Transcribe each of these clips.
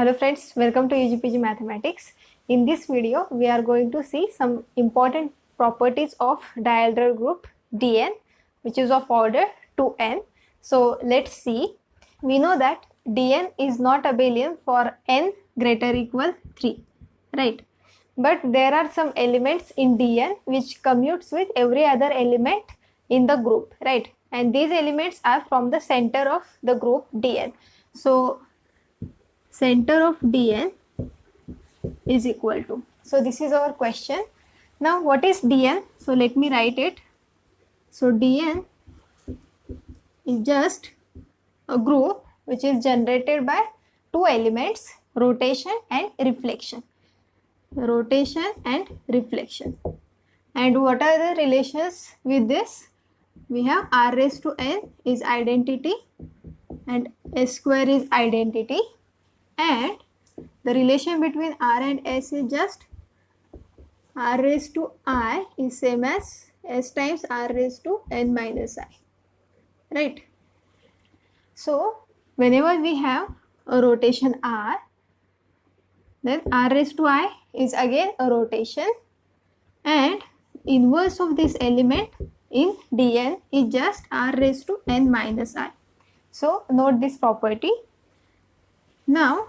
Hello friends, welcome to UGPG Mathematics. In this video, we are going to see some important properties of diagonal group Dn, which is of order 2n. So let's see. We know that Dn is not abelian for n greater or equal 3, right? But there are some elements in Dn which commutes with every other element in the group, right? And these elements are from the center of the group Dn. So center of Dn is equal to. So this is our question. Now what is Dn? So let me write it. So Dn is just a group which is generated by two elements, rotation and reflection. Rotation and reflection. And what are the relations with this? We have r raised to n is identity and s square is identity. And the relation between r and s is just r raised to I is same as s times r raised to n minus I, right? So whenever we have a rotation r, then r raised to I is again a rotation, and inverse of this element in Dn is just r raised to n minus I. So note this property. Now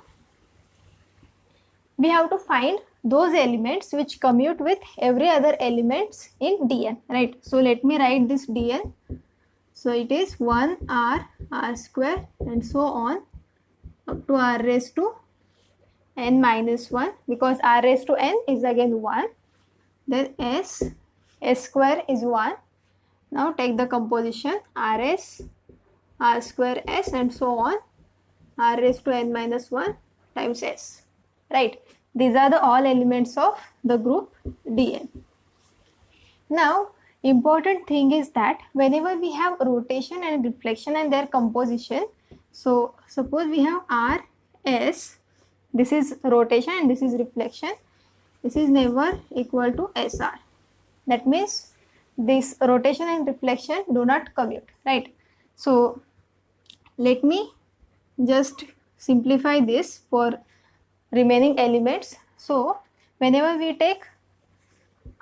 we have to find those elements which commute with every other elements in Dn, right? So let me write this Dn. So it is 1r, r square and so on up to r raised to n minus 1, because r raised to n is again 1. Then s square is 1. Now take the composition rs, r square s and so on, r raised to n minus 1 times s, right? These are the all elements of the group Dn. Now important thing is that whenever we have rotation and reflection and their composition, so suppose we have rs, this is rotation and this is reflection, this is never equal to sr. That means this rotation and reflection do not commute, right? So let me just simplify this for remaining elements. So whenever we take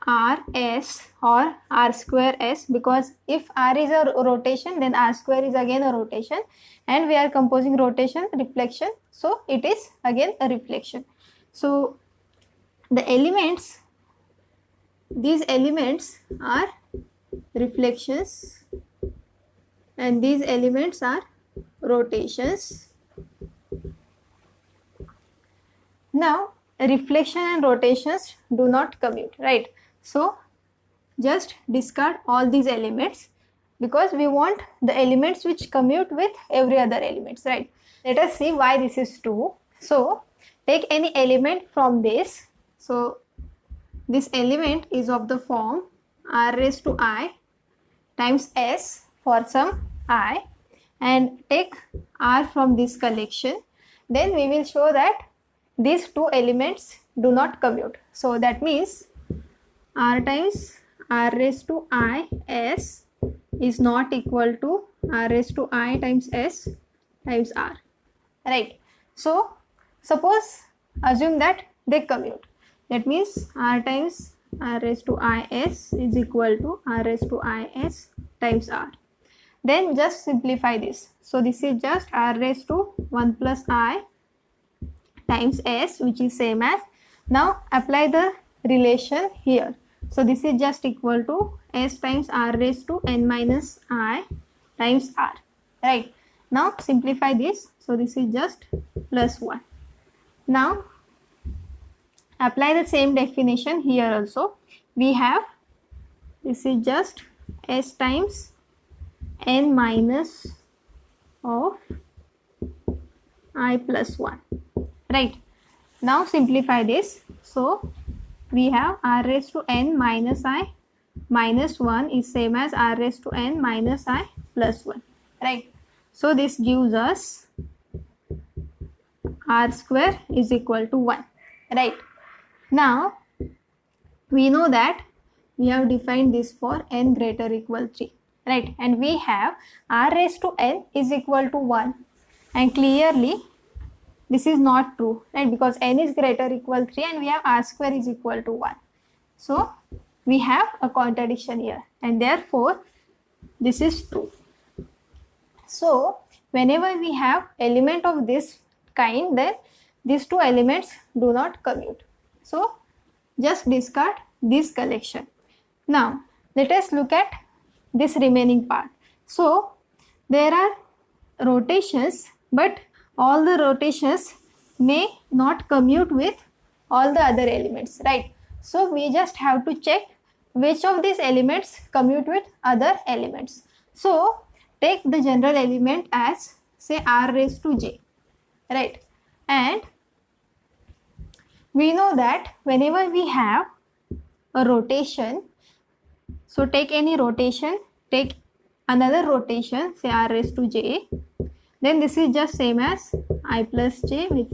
rs or r square s, because if r is a rotation then r square is again a rotation, and we are composing rotation reflection, so it is again a reflection. So the elements, these elements are reflections and these elements are rotations. Now reflection and rotations do not commute, right? So just discard all these elements because we want the elements which commute with every other elements, right? Let us see why this is true. So take any element from this. So this element is of the form r raised to I times s for some I, and take r from this collection. Then we will show that these two elements do not commute. So that means r times r raised to I s is not equal to r raised to I times s times r, right? So suppose assume that they commute. That means r times r raised to I s is equal to r raised to I s times r. Then just simplify this. So this is just r raised to 1 plus I times s, which is same as, now apply the relation here. So this is just equal to s times r raised to n minus I times r, right? Now simplify this. So this is just plus 1. Now apply the same definition here also. We have, this is just s times n minus of I plus 1, right? Now simplify this. So we have r raised to n minus I minus 1 is same as r raised to n minus I plus 1, right? So this gives us r square is equal to 1, right? Now we know that we have defined this for n greater or equal 3, right? And we have r raised to n is equal to 1, and clearly this is not true, right? Because n is greater or equal 3 and we have r square is equal to 1. So we have a contradiction here and therefore this is true. So whenever we have element of this kind, then these two elements do not commute. So just discard this collection. Now let us look at this remaining part. So there are rotations, but all the rotations may not commute with all the other elements, right? So we just have to check which of these elements commute with other elements. So take the general element as say r raised to j, right? And we know that whenever we have a rotation, so take any rotation, take another rotation, say r raised to j, then this is just same as I plus j, which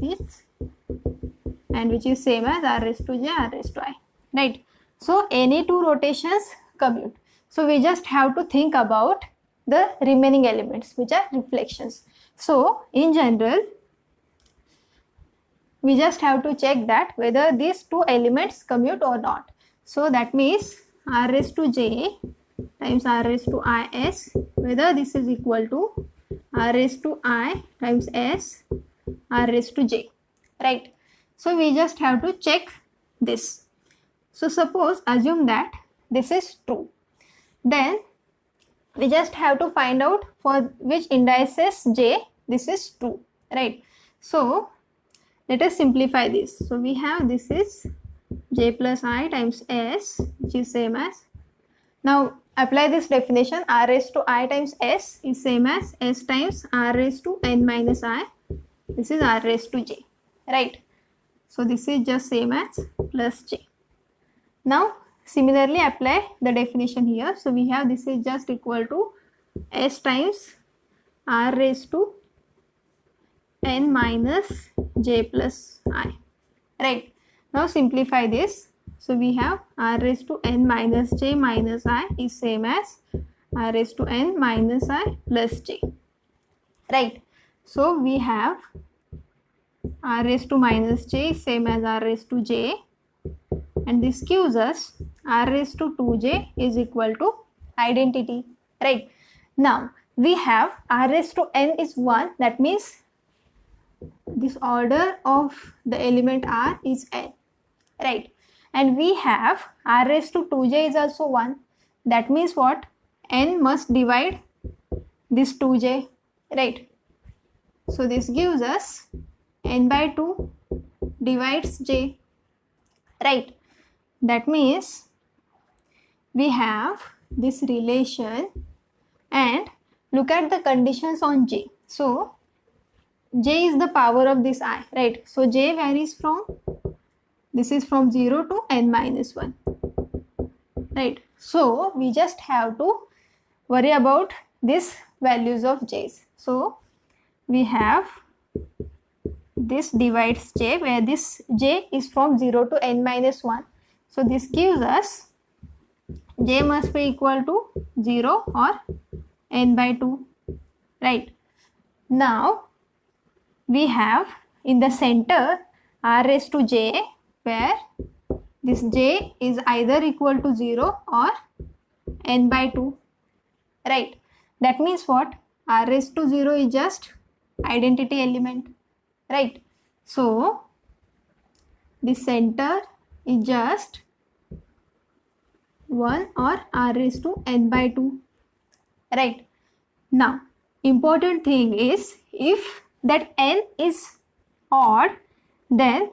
is same as r raised to j, r raised to I, right? So any two rotations commute. So we just have to think about the remaining elements, which are reflections. So in general, we just have to check that whether these two elements commute or not. So that means r raised to j times r raised to is, whether this is equal to r raised to I times s r raised to j, right? So we just have to check this. So suppose assume that this is true, then we just have to find out for which indices j this is true, right? So let us simplify this. So we have this is j plus I times s, which is same as, now apply this definition, r raised to I times s is same as s times r raised to n minus I, this is r raised to j, right? So this is just same as plus j. Now similarly apply the definition here. So we have this is just equal to s times r raised to n minus j plus I, right? Now simplify this. So we have r raised to n minus j minus I is same as r raised to n minus I plus j, right? So we have r raised to minus j is same as r raised to j, and this gives us r raised to 2j is equal to identity, right? Now we have r raised to n is 1, that means this order of the element r is n, right? And we have r raised to 2j is also 1, that means what? N must divide this 2j, right? So this gives us n by 2 divides j, right? That means we have this relation, and look at the conditions on j. So j is the power of this I, right? So j varies from, this is from 0 to n minus 1, right? So we just have to worry about these values of j's. So we have this divides j, where this j is from 0 to n minus 1. So this gives us j must be equal to 0 or n by 2, right? Now we have in the center r raised to j, where this j is either equal to 0 or n by 2, right? That means what? R raised to 0 is just identity element, right? So the center is just 1 or r raised to n by 2, right? Now important thing is, if that n is odd, then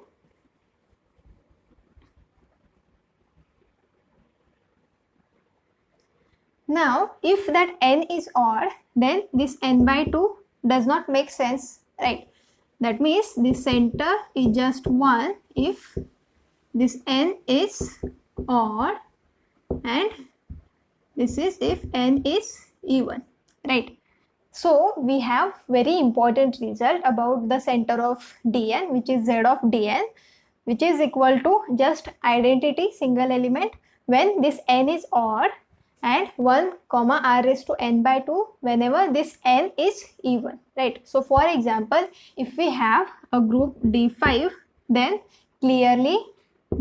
if that n is odd, then this n by 2 does not make sense, right? That means the center is just 1 if this n is odd, and this is if n is even, right? So we have very important result about the center of Dn, which is z of Dn, which is equal to just identity single element when this n is odd and 1 comma r raised to n by 2 whenever this n is even, right? So for example, if we have a group D5, then clearly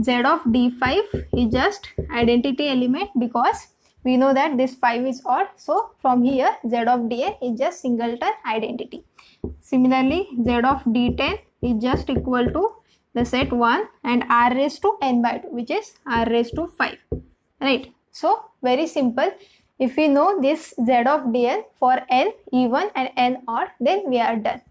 Z of D5 is just identity element because we know that this 5 is odd. So from here Z of Dn is just singleton identity. Similarly, Z of D10 is just equal to the set 1 and r raised to n by 2, which is r raised to 5, right? So very simple. If we know this Z of Dn for n even and n odd, then we are done.